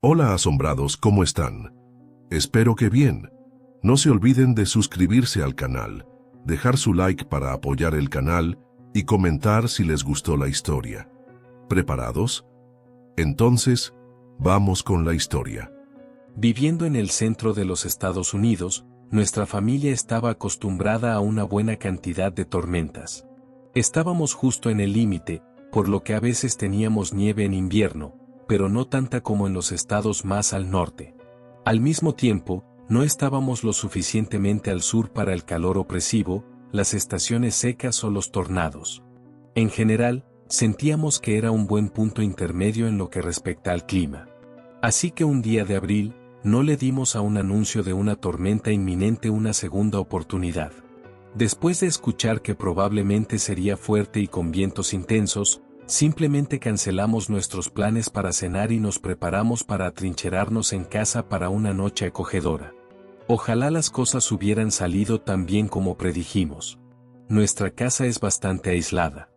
Hola asombrados, ¿cómo están? Espero que bien. No se olviden de suscribirse al canal, dejar su like para apoyar el canal y comentar si les gustó la historia. ¿Preparados? Entonces, vamos con la historia. Viviendo en el centro de los Estados Unidos, nuestra familia estaba acostumbrada a una buena cantidad de tormentas. Estábamos justo en el límite, por lo que a veces teníamos nieve en invierno, pero no tanta como en los estados más al norte. Al mismo tiempo, no estábamos lo suficientemente al sur para el calor opresivo, las estaciones secas o los tornados. En general, sentíamos que era un buen punto intermedio en lo que respecta al clima. Así que un día de abril, no le dimos a un anuncio de una tormenta inminente una segunda oportunidad. Después de escuchar que probablemente sería fuerte y con vientos intensos, simplemente cancelamos nuestros planes para cenar y nos preparamos para atrincherarnos en casa para una noche acogedora. Ojalá las cosas hubieran salido tan bien como predijimos. Nuestra casa es bastante aislada.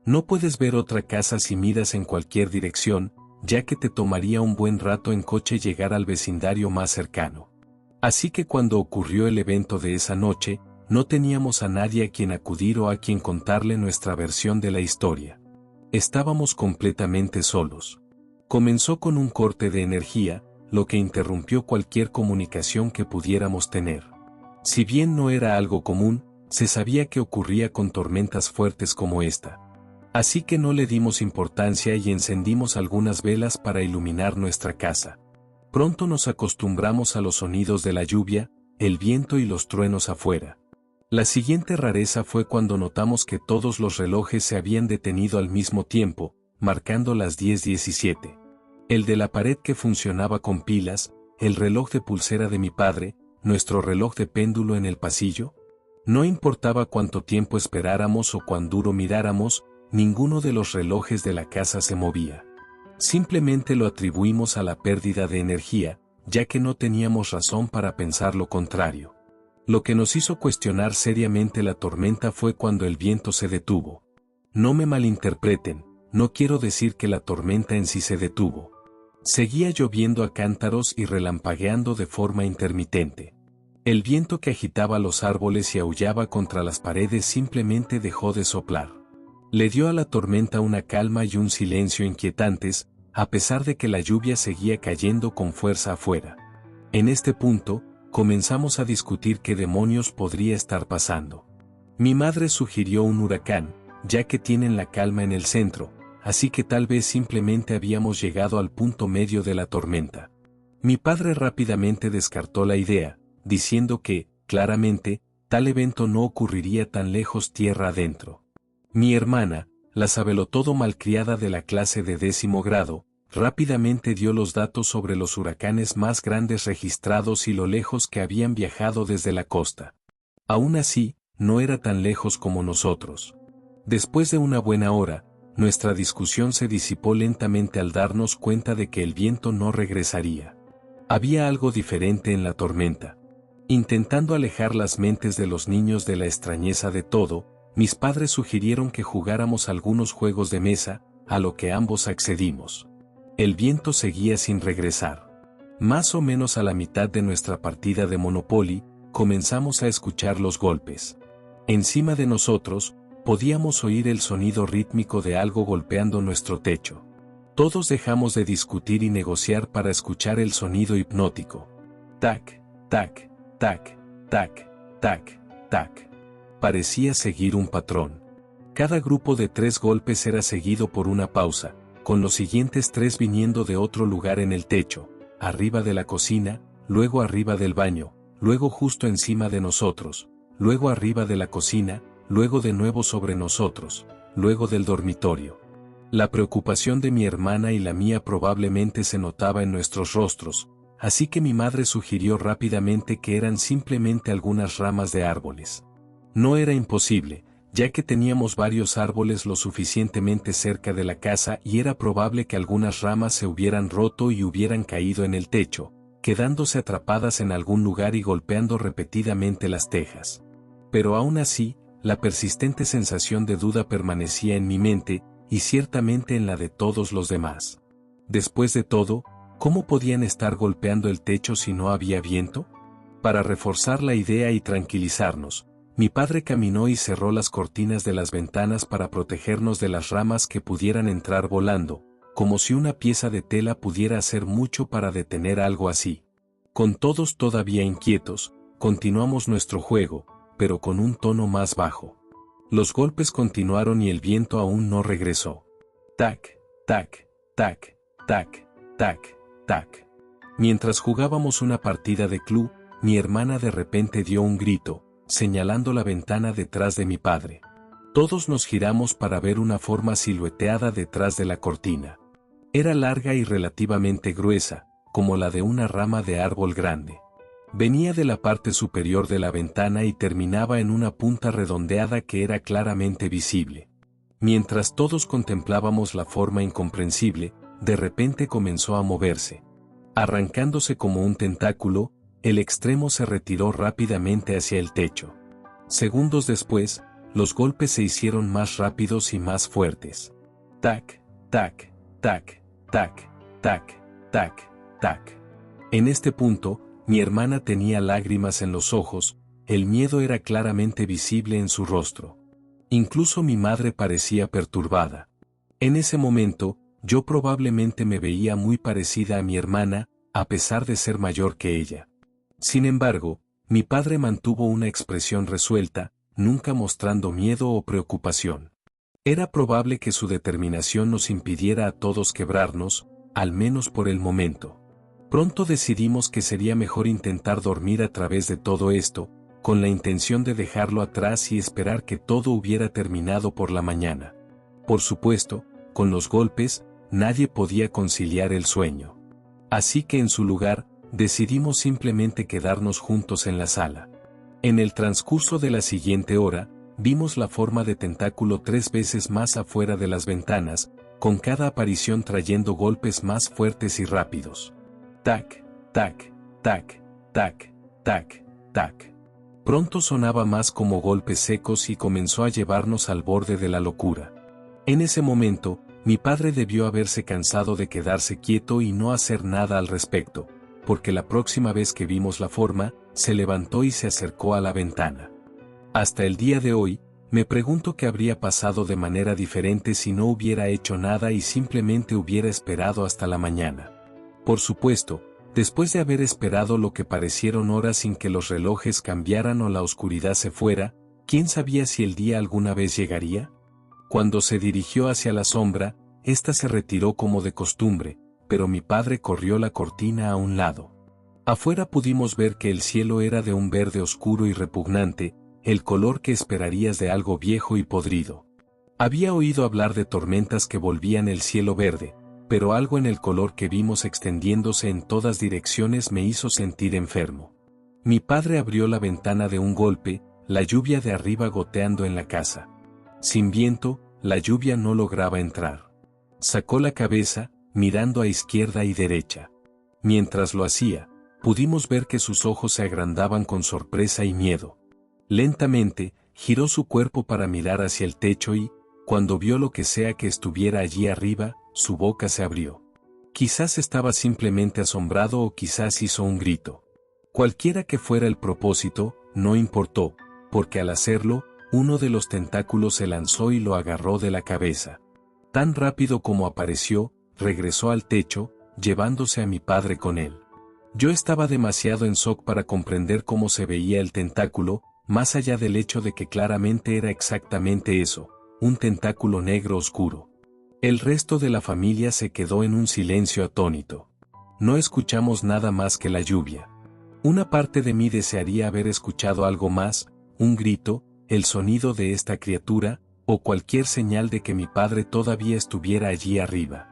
No puedes ver otra casa si miras en cualquier dirección, ya que te tomaría un buen rato en coche llegar al vecindario más cercano. Así que cuando ocurrió el evento de esa noche, no teníamos a nadie a quien acudir o a quien contarle nuestra versión de la historia. Estábamos completamente solos. Comenzó con un corte de energía, lo que interrumpió cualquier comunicación que pudiéramos tener. Si bien no era algo común, se sabía que ocurría con tormentas fuertes como esta. Así que no le dimos importancia y encendimos algunas velas para iluminar nuestra casa. Pronto nos acostumbramos a los sonidos de la lluvia, el viento y los truenos afuera. La siguiente rareza fue cuando notamos que todos los relojes se habían detenido al mismo tiempo, marcando las 10:17. El de la pared que funcionaba con pilas, el reloj de pulsera de mi padre, nuestro reloj de péndulo en el pasillo. No importaba cuánto tiempo esperáramos o cuán duro miráramos, ninguno de los relojes de la casa se movía. Simplemente lo atribuimos a la pérdida de energía, ya que no teníamos razón para pensar lo contrario. Lo que nos hizo cuestionar seriamente la tormenta fue cuando el viento se detuvo. No me malinterpreten, no quiero decir que la tormenta en sí se detuvo. Seguía lloviendo a cántaros y relampagueando de forma intermitente. El viento que agitaba los árboles y aullaba contra las paredes simplemente dejó de soplar. Le dio a la tormenta una calma y un silencio inquietantes, a pesar de que la lluvia seguía cayendo con fuerza afuera. En este punto, comenzamos a discutir qué demonios podría estar pasando. Mi madre sugirió un huracán, ya que tienen la calma en el centro, así que tal vez simplemente habíamos llegado al punto medio de la tormenta. Mi padre rápidamente descartó la idea, diciendo que, claramente, tal evento no ocurriría tan lejos tierra adentro. Mi hermana, la sabelotodo malcriada de la clase de 10º grado, rápidamente dio los datos sobre los huracanes más grandes registrados y lo lejos que habían viajado desde la costa. Aún así, no era tan lejos como nosotros. Después de una buena hora, nuestra discusión se disipó lentamente al darnos cuenta de que el viento no regresaría. Había algo diferente en la tormenta. Intentando alejar las mentes de los niños de la extrañeza de todo, mis padres sugirieron que jugáramos algunos juegos de mesa, a lo que ambos accedimos. El viento seguía sin regresar. Más o menos a la mitad de nuestra partida de Monopoly, comenzamos a escuchar los golpes. Encima de nosotros, podíamos oír el sonido rítmico de algo golpeando nuestro techo. Todos dejamos de discutir y negociar para escuchar el sonido hipnótico. Tac, tac, tac, tac, tac, tac. Parecía seguir un patrón. Cada grupo de 3 golpes era seguido por una pausa, con los siguientes 3 viniendo de otro lugar en el techo, arriba de la cocina, luego arriba del baño, luego justo encima de nosotros, luego arriba de la cocina, luego de nuevo sobre nosotros, luego del dormitorio. La preocupación de mi hermana y la mía probablemente se notaba en nuestros rostros, así que mi madre sugirió rápidamente que eran simplemente algunas ramas de árboles. No era imposible, ya que teníamos varios árboles lo suficientemente cerca de la casa y era probable que algunas ramas se hubieran roto y hubieran caído en el techo, quedándose atrapadas en algún lugar y golpeando repetidamente las tejas. Pero aún así, la persistente sensación de duda permanecía en mi mente, y ciertamente en la de todos los demás. Después de todo, ¿Cómo podían estar golpeando el techo si no había viento? Para reforzar la idea y tranquilizarnos, mi padre caminó y cerró las cortinas de las ventanas para protegernos de las ramas que pudieran entrar volando, como si una pieza de tela pudiera hacer mucho para detener algo así. Con todos todavía inquietos, continuamos nuestro juego, pero con un tono más bajo. Los golpes continuaron y el viento aún no regresó. Tac, tac, tac, tac, tac, tac. Mientras jugábamos una partida de club, mi hermana de repente dio un grito, señalando la ventana detrás de mi padre. Todos nos giramos para ver una forma silueteada detrás de la cortina. Era larga y relativamente gruesa, como la de una rama de árbol grande. Venía de la parte superior de la ventana y terminaba en una punta redondeada que era claramente visible. Mientras todos contemplábamos la forma incomprensible, de repente comenzó a moverse. Arrancándose como un tentáculo, el extremo se retiró rápidamente hacia el techo. Segundos después, los golpes se hicieron más rápidos y más fuertes. Tac, tac, tac, tac, tac, tac, tac. En este punto, mi hermana tenía lágrimas en los ojos, el miedo era claramente visible en su rostro. Incluso mi madre parecía perturbada. En ese momento, yo probablemente me veía muy parecida a mi hermana, a pesar de ser mayor que ella. Sin embargo, mi padre mantuvo una expresión resuelta, nunca mostrando miedo o preocupación. Era probable que su determinación nos impidiera a todos quebrarnos, al menos por el momento. Pronto decidimos que sería mejor intentar dormir a través de todo esto, con la intención de dejarlo atrás y esperar que todo hubiera terminado por la mañana. Por supuesto, con los golpes, nadie podía conciliar el sueño. Así que en su lugar, decidimos simplemente quedarnos juntos en la sala. En el transcurso de la siguiente hora, vimos la forma de tentáculo 3 veces más afuera de las ventanas, con cada aparición trayendo golpes más fuertes y rápidos. Tac, tac, tac, tac, tac, tac. Pronto sonaba más como golpes secos y comenzó a llevarnos al borde de la locura. En ese momento, mi padre debió haberse cansado de quedarse quieto y no hacer nada al respecto, porque la próxima vez que vimos la forma, se levantó y se acercó a la ventana. Hasta el día de hoy, me pregunto qué habría pasado de manera diferente si no hubiera hecho nada y simplemente hubiera esperado hasta la mañana. Por supuesto, después de haber esperado lo que parecieron horas sin que los relojes cambiaran o la oscuridad se fuera, ¿quién sabía si el día alguna vez llegaría? Cuando se dirigió hacia la sombra, ésta se retiró como de costumbre, pero mi padre corrió la cortina a un lado. Afuera pudimos ver que el cielo era de un verde oscuro y repugnante, el color que esperarías de algo viejo y podrido. Había oído hablar de tormentas que volvían el cielo verde, pero algo en el color que vimos extendiéndose en todas direcciones me hizo sentir enfermo. Mi padre abrió la ventana de un golpe, la lluvia de arriba goteando en la casa. Sin viento, la lluvia no lograba entrar. Sacó la cabeza, mirando a izquierda y derecha. Mientras lo hacía, pudimos ver que sus ojos se agrandaban con sorpresa y miedo. Lentamente, giró su cuerpo para mirar hacia el techo y, cuando vio lo que sea que estuviera allí arriba, su boca se abrió. Quizás estaba simplemente asombrado o quizás hizo un grito. Cualquiera que fuera el propósito, no importó, porque al hacerlo, uno de los tentáculos se lanzó y lo agarró de la cabeza. Tan rápido como apareció, regresó al techo, llevándose a mi padre con él. Yo estaba demasiado en shock para comprender cómo se veía el tentáculo, más allá del hecho de que claramente era exactamente eso, un tentáculo negro oscuro. El resto de la familia se quedó en un silencio atónito. No escuchamos nada más que la lluvia. Una parte de mí desearía haber escuchado algo más, un grito, el sonido de esta criatura, o cualquier señal de que mi padre todavía estuviera allí arriba.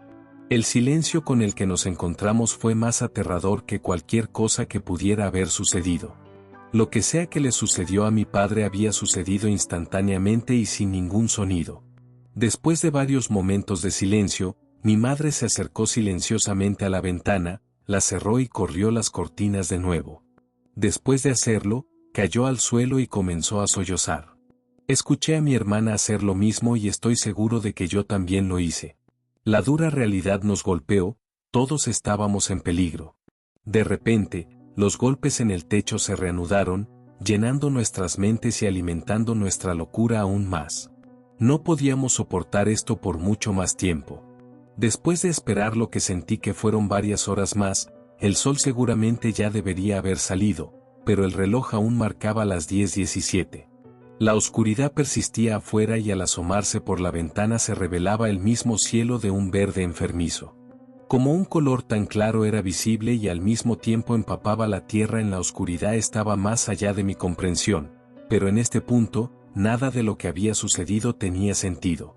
El silencio con el que nos encontramos fue más aterrador que cualquier cosa que pudiera haber sucedido. Lo que sea que le sucedió a mi padre había sucedido instantáneamente y sin ningún sonido. Después de varios momentos de silencio, mi madre se acercó silenciosamente a la ventana, la cerró y corrió las cortinas de nuevo. Después de hacerlo, cayó al suelo y comenzó a sollozar. Escuché a mi hermana hacer lo mismo y estoy seguro de que yo también lo hice. La dura realidad nos golpeó, Todos estábamos en peligro. De repente, los golpes en el techo se reanudaron, llenando nuestras mentes y alimentando nuestra locura aún más. No podíamos soportar esto por mucho más tiempo. Después de esperar lo que sentí que fueron varias horas más, el sol seguramente ya debería haber salido, pero el reloj aún marcaba las 10:17. La oscuridad persistía afuera y al asomarse por la ventana se revelaba el mismo cielo de un verde enfermizo. Como un color tan claro era visible y al mismo tiempo empapaba la tierra en la oscuridad estaba más allá de mi comprensión, pero en este punto, nada de lo que había sucedido tenía sentido.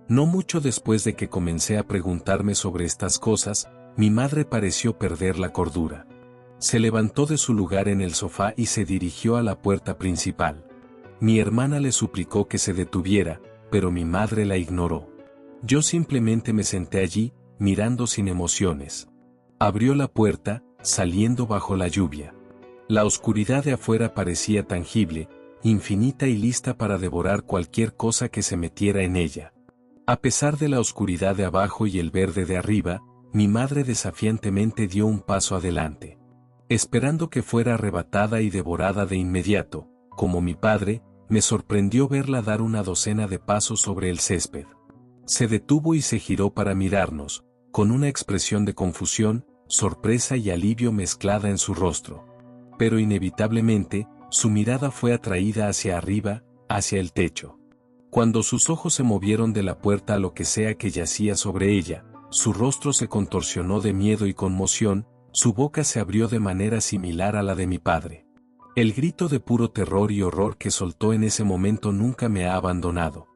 No mucho después de que comencé a preguntarme sobre estas cosas, mi madre pareció perder la cordura. Se levantó de su lugar en el sofá y se dirigió a la puerta principal. Mi hermana le suplicó que se detuviera, pero mi madre la ignoró. Yo simplemente me senté allí, mirando sin emociones. Abrió la puerta, saliendo bajo la lluvia. La oscuridad de afuera parecía tangible, infinita y lista para devorar cualquier cosa que se metiera en ella. A pesar de la oscuridad de abajo y el verde de arriba, mi madre desafiantemente dio un paso adelante. Esperando que fuera arrebatada y devorada de inmediato, como mi padre, me sorprendió verla dar una docena de pasos sobre el césped. Se detuvo y se giró para mirarnos, con una expresión de confusión, sorpresa y alivio mezclada en su rostro. Pero inevitablemente, su mirada fue atraída hacia arriba, hacia el techo. Cuando sus ojos se movieron de la puerta a lo que sea que yacía sobre ella, su rostro se contorsionó de miedo y conmoción, su boca se abrió de manera similar a la de mi padre. El grito de puro terror y horror que soltó en ese momento nunca me ha abandonado.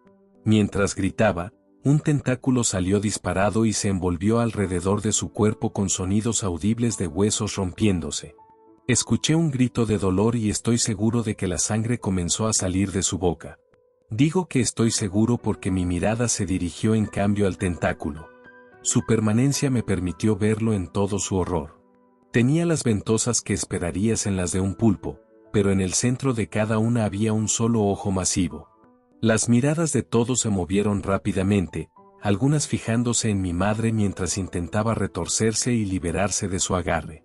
Mientras gritaba, un tentáculo salió disparado y se envolvió alrededor de su cuerpo con sonidos audibles de huesos rompiéndose. Escuché un grito de dolor y estoy seguro de que la sangre comenzó a salir de su boca. Digo que estoy seguro porque mi mirada se dirigió en cambio al tentáculo. Su permanencia me permitió verlo en todo su horror. Tenía las ventosas que esperarías en las de un pulpo, pero en el centro de cada una había un solo ojo masivo. Las miradas de todos se movieron rápidamente, algunas fijándose en mi madre mientras intentaba retorcerse y liberarse de su agarre.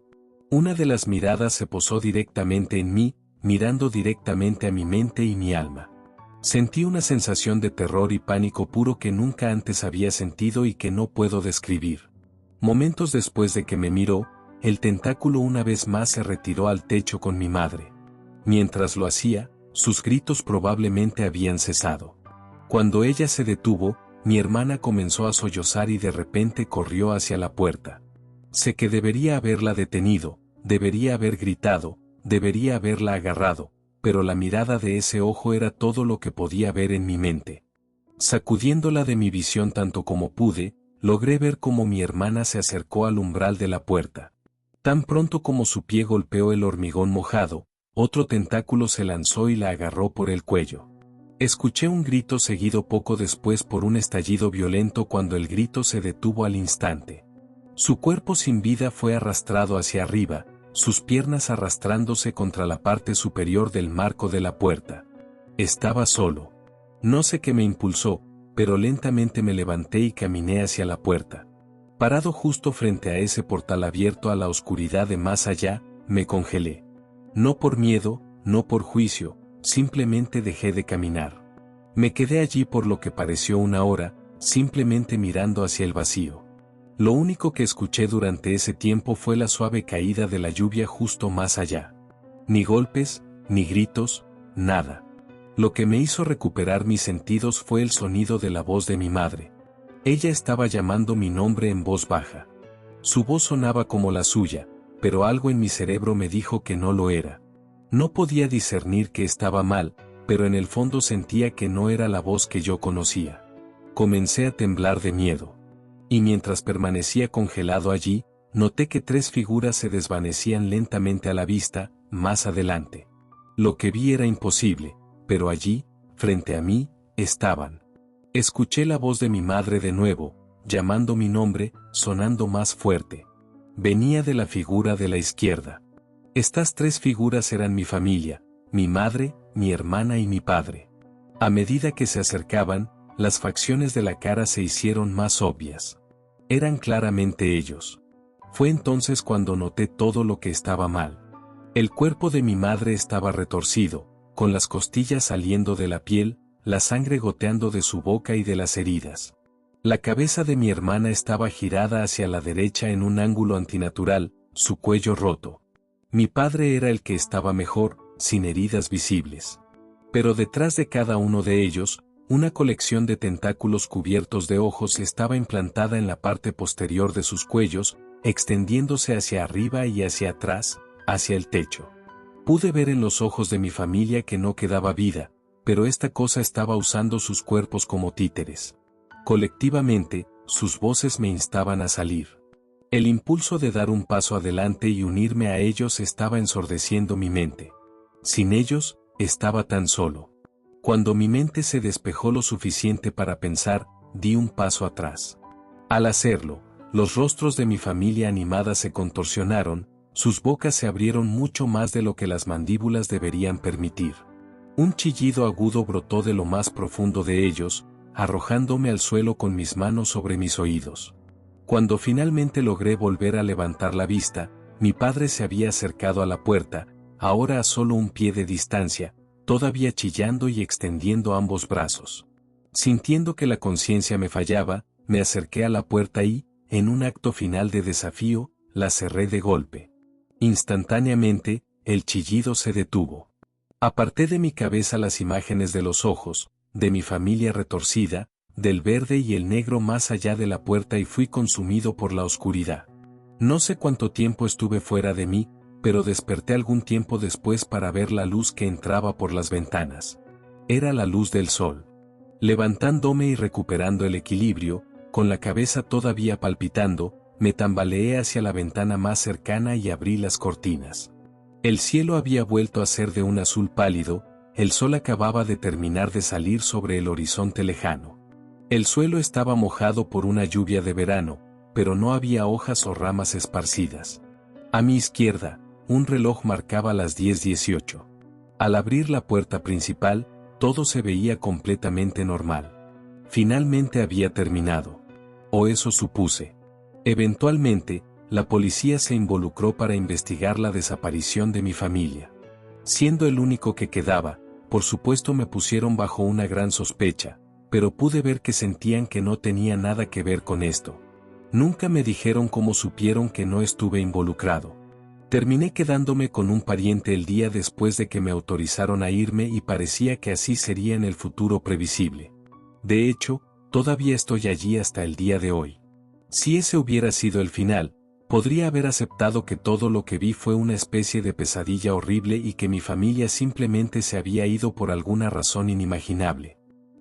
Una de las miradas se posó directamente en mí, mirando directamente a mi mente y mi alma. Sentí una sensación de terror y pánico puro que nunca antes había sentido y que no puedo describir. Momentos después de que me miró, el tentáculo una vez más se retiró al techo con mi madre. Mientras lo hacía, sus gritos probablemente habían cesado. Cuando ella se detuvo, mi hermana comenzó a sollozar y de repente corrió hacia la puerta. Sé que debería haberla detenido, debería haber gritado, debería haberla agarrado, pero la mirada de ese ojo era todo lo que podía ver en mi mente. Sacudiéndola de mi visión tanto como pude, logré ver cómo mi hermana se acercó al umbral de la puerta. Tan pronto como su pie golpeó el hormigón mojado, otro tentáculo se lanzó y la agarró por el cuello. Escuché un grito seguido poco después por un estallido violento cuando el grito se detuvo al instante. Su cuerpo sin vida fue arrastrado hacia arriba, sus piernas arrastrándose contra la parte superior del marco de la puerta. Estaba solo. No sé qué me impulsó, pero lentamente me levanté y caminé hacia la puerta. Parado justo frente a ese portal abierto a la oscuridad de más allá, me congelé. No por miedo, no por juicio, simplemente dejé de caminar. Me quedé allí por lo que pareció una hora, simplemente mirando hacia el vacío. Lo único que escuché durante ese tiempo fue la suave caída de la lluvia justo más allá. Ni golpes, ni gritos, nada. Lo que me hizo recuperar mis sentidos fue el sonido de la voz de mi madre. Ella estaba llamando mi nombre en voz baja. Su voz sonaba como la suya, pero algo en mi cerebro me dijo que no lo era. No podía discernir que estaba mal, pero en el fondo sentía que no era la voz que yo conocía. Comencé a temblar de miedo. Y mientras permanecía congelado allí, noté que 3 figuras se desvanecían lentamente a la vista, más adelante. Lo que vi era imposible, pero allí, frente a mí, estaban. Escuché la voz de mi madre de nuevo, llamando mi nombre, sonando más fuerte. Venía de la figura de la izquierda. Estas 3 figuras eran mi familia, mi madre, mi hermana y mi padre. A medida que se acercaban, las facciones de la cara se hicieron más obvias. Eran claramente ellos. Fue entonces cuando noté todo lo que estaba mal. El cuerpo de mi madre estaba retorcido, con las costillas saliendo de la piel, la sangre goteando de su boca y de las heridas. La cabeza de mi hermana estaba girada hacia la derecha en un ángulo antinatural, su cuello roto. Mi padre era el que estaba mejor, sin heridas visibles. Pero detrás de cada uno de ellos, una colección de tentáculos cubiertos de ojos estaba implantada en la parte posterior de sus cuellos, extendiéndose hacia arriba y hacia atrás, hacia el techo. Pude ver en los ojos de mi familia que no quedaba vida, pero esta cosa estaba usando sus cuerpos como títeres. Colectivamente, sus voces me instaban a salir. El impulso de dar un paso adelante y unirme a ellos estaba ensordeciendo mi mente. Sin ellos, estaba tan solo. Cuando mi mente se despejó lo suficiente para pensar, di un paso atrás. Al hacerlo, los rostros de mi familia animada se contorsionaron, sus bocas se abrieron mucho más de lo que las mandíbulas deberían permitir. Un chillido agudo brotó de lo más profundo de ellos, arrojándome al suelo con mis manos sobre mis oídos. Cuando finalmente logré volver a levantar la vista, mi padre se había acercado a la puerta, ahora a solo un pie de distancia, todavía chillando y extendiendo ambos brazos. Sintiendo que la conciencia me fallaba, me acerqué a la puerta y, en un acto final de desafío, la cerré de golpe. Instantáneamente, el chillido se detuvo. Aparté de mi cabeza las imágenes de los ojos, de mi familia retorcida, del verde y el negro más allá de la puerta y fui consumido por la oscuridad. No sé cuánto tiempo estuve fuera de mí, pero desperté algún tiempo después para ver la luz que entraba por las ventanas. Era la luz del sol. Levantándome y recuperando el equilibrio, con la cabeza todavía palpitando, me tambaleé hacia la ventana más cercana y abrí las cortinas. El cielo había vuelto a ser de un azul pálido, el sol acababa de terminar de salir sobre el horizonte lejano. El suelo estaba mojado por una lluvia de verano, pero no había hojas o ramas esparcidas. A mi izquierda, un reloj marcaba las 10:18. Al abrir la puerta principal, todo se veía completamente normal. Finalmente había terminado. O eso supuse. Eventualmente, la policía se involucró para investigar la desaparición de mi familia. Siendo el único que quedaba, por supuesto me pusieron bajo una gran sospecha, pero pude ver que sentían que no tenía nada que ver con esto. Nunca me dijeron cómo supieron que no estuve involucrado. Terminé quedándome con un pariente el día después de que me autorizaron a irme y parecía que así sería en el futuro previsible. De hecho, todavía estoy allí hasta el día de hoy. Si ese hubiera sido el final, podría haber aceptado que todo lo que vi fue una especie de pesadilla horrible y que mi familia simplemente se había ido por alguna razón inimaginable.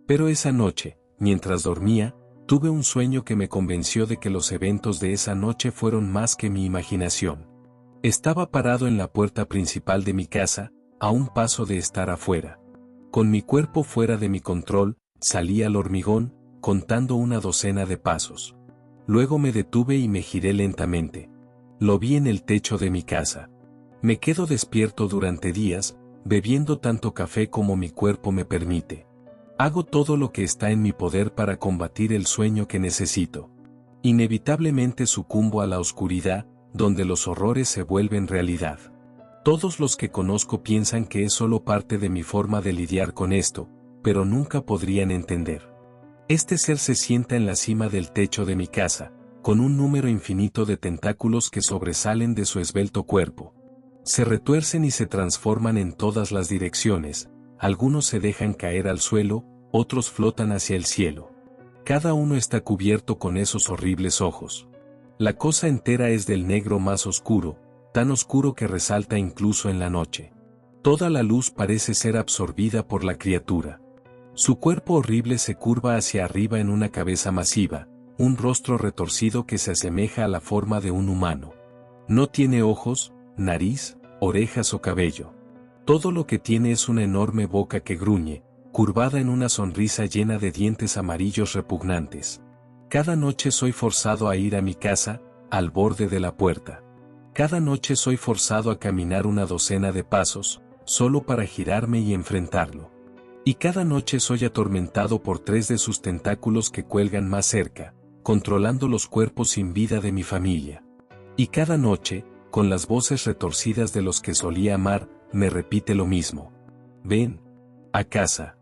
Pero esa noche, mientras dormía, tuve un sueño que me convenció de que los eventos de esa noche fueron más que mi imaginación. Estaba parado en la puerta principal de mi casa, a un paso de estar afuera. Con mi cuerpo fuera de mi control, salí al hormigón, contando una docena de pasos. Luego me detuve y me giré lentamente. Lo vi en el techo de mi casa. Me quedo despierto durante días, bebiendo tanto café como mi cuerpo me permite. Hago todo lo que está en mi poder para combatir el sueño que necesito. Inevitablemente sucumbo a la oscuridad, donde los horrores se vuelven realidad. Todos los que conozco piensan que es solo parte de mi forma de lidiar con esto, pero nunca podrían entender. Este ser se sienta en la cima del techo de mi casa, con un número infinito de tentáculos que sobresalen de su esbelto cuerpo. Se retuercen y se transforman en todas las direcciones, algunos se dejan caer al suelo, otros flotan hacia el cielo. Cada uno está cubierto con esos horribles ojos. La cosa entera es del negro más oscuro, tan oscuro que resalta incluso en la noche. Toda la luz parece ser absorbida por la criatura. Su cuerpo horrible se curva hacia arriba en una cabeza masiva, un rostro retorcido que se asemeja a la forma de un humano. No tiene ojos, nariz, orejas o cabello. Todo lo que tiene es una enorme boca que gruñe, curvada en una sonrisa llena de dientes amarillos repugnantes. Cada noche soy forzado a ir a mi casa, al borde de la puerta. Cada noche soy forzado a caminar una docena de pasos, solo para girarme y enfrentarlo. Y cada noche soy atormentado por 3 de sus tentáculos que cuelgan más cerca, controlando los cuerpos sin vida de mi familia. Y cada noche, con las voces retorcidas de los que solía amar, me repite lo mismo. Ven a casa.